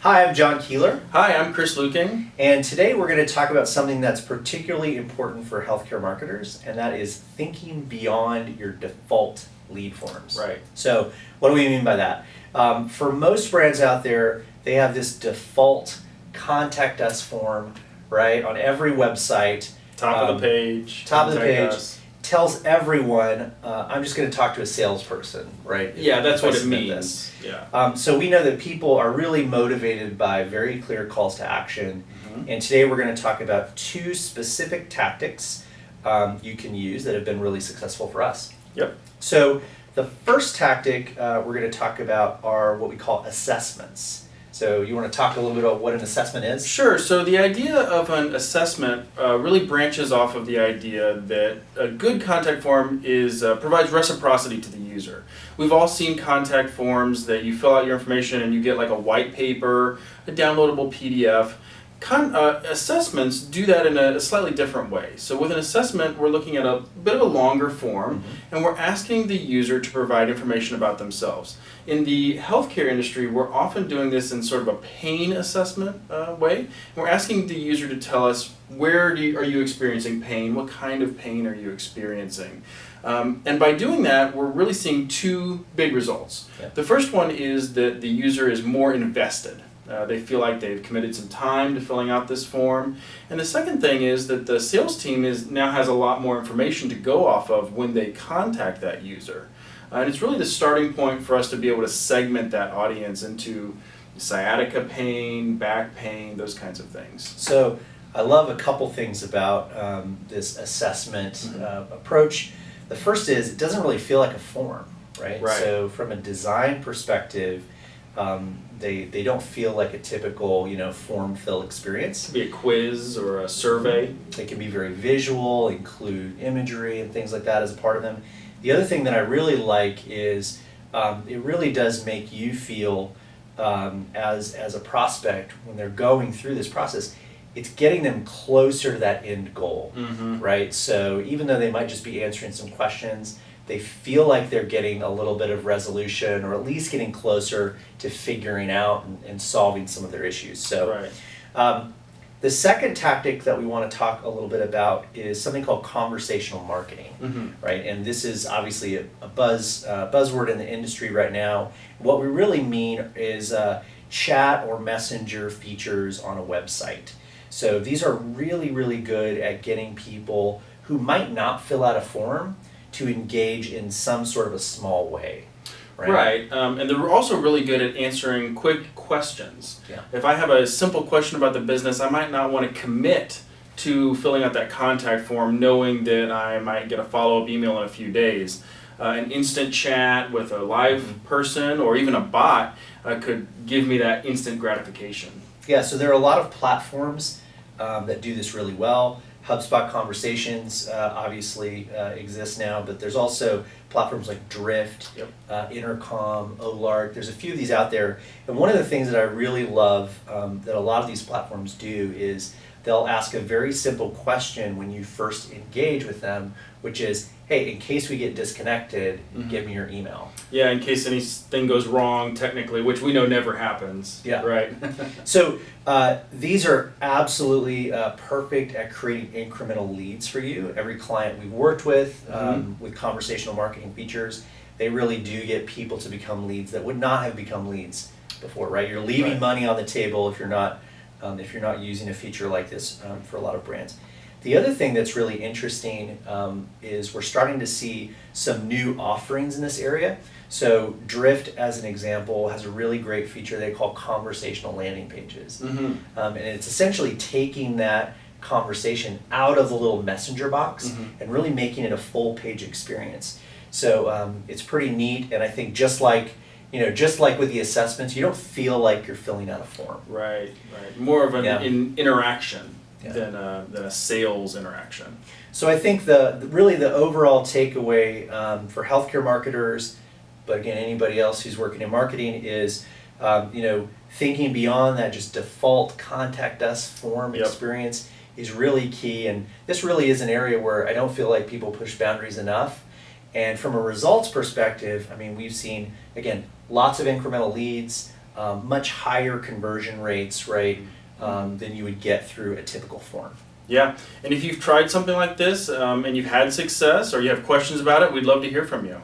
Hi, I'm John Keeler, Hi, I'm Chris Luking. and today we're going to talk about something that's particularly important for healthcare marketers, and that is thinking beyond your default lead forms. Right. So, what do we mean by that? For most brands out there, they have this default contact us form, right, on every website. Top of the page. Top of the contact page. us. Tells everyone, I'm just going to talk to a salesperson, right? Yeah, that's if I what it submit means. this. Yeah. So we know that people are really motivated by very clear calls to action. And today we're going to talk about two specific tactics you can use that have been really successful for us. Yep. So the first tactic we're going to talk about are what we call assessments. So you want to talk a little bit about what an assessment is? Sure. So the idea of an assessment really branches off of the idea that a good contact form is provides reciprocity to the user. We've all seen contact forms that you fill out your information and you get like a white paper, a downloadable PDF. Assessments do that in a slightly different way. So with an assessment, we're looking at a bit of a longer form, and we're asking the user to provide information about themselves. In the healthcare industry, we're often doing this in sort of a pain assessment way. We're asking the user to tell us are you experiencing pain, what kind of pain are you experiencing. And by doing that, we're really seeing two big results. Yeah. The first one is that the user is more invested. They feel like they've committed some time to filling out this form. And the second thing is that the sales team now has a lot more information to go off of when they contact that user. And it's really the starting point for us to be able to segment that audience into sciatica pain, back pain, those kinds of things. So I love a couple things about this assessment approach. The first is it doesn't really feel like a form, right? Right. So from a design perspective, they don't feel like a typical form fill experience. It could be a quiz or a survey. They can be very visual, include imagery and things like that as a part of them. The other thing that I really like is it really does make you feel as a prospect when they're going through this process, it's getting them closer to that end goal, right? So even though they might just be answering some questions, they feel like they're getting a little bit of resolution or at least getting closer to figuring out and solving some of their issues. So Right. the second tactic that we want to talk a little bit about is something called conversational marketing, right? And this is obviously a buzzword in the industry right now. What we really mean is chat or messenger features on a website. So these are really, really good at getting people who might not fill out a form to engage in some sort of a small way. Right. And they're also really good at answering quick questions. Yeah. If I have a simple question about the business, I might not want to commit to filling out that contact form knowing that I might get a follow-up email in a few days. An instant chat with a live person or even a bot could give me that instant gratification. Yeah, so there are a lot of platforms that do this really well. HubSpot Conversations obviously exists now, but there's also platforms like Drift, Intercom, Olark. There's a few of these out there. And one of the things that I really love that a lot of these platforms do is they'll ask a very simple question when you first engage with them, which is, hey, in case we get disconnected, give me your email. Yeah, in case anything goes wrong technically, which we know never happens. Yeah. Right. So these are absolutely perfect at creating incremental leads for you. Every client we've worked with conversational marketing features, they really do get people to become leads that would not have become leads before, right? You're leaving money on the table if you're not using a feature like this for a lot of brands. The other thing that's really interesting is we're starting to see some new offerings in this area. So Drift, as an example, has a really great feature they call conversational landing pages. And it's essentially taking that conversation out of the little messenger box and really making it a full page experience. So it's pretty neat, and I think just like with the assessments, you don't feel like you're filling out a form. Right. More of an interaction than a sales interaction. So I think the overall takeaway for healthcare marketers, but again anybody else who's working in marketing, is thinking beyond that just default contact us form experience is really key. And this really is an area where I don't feel like people push boundaries enough. And from a results perspective, I mean, we've seen, again, lots of incremental leads, much higher conversion rates, right, than you would get through a typical form. Yeah, and if you've tried something like this and you've had success or you have questions about it, we'd love to hear from you.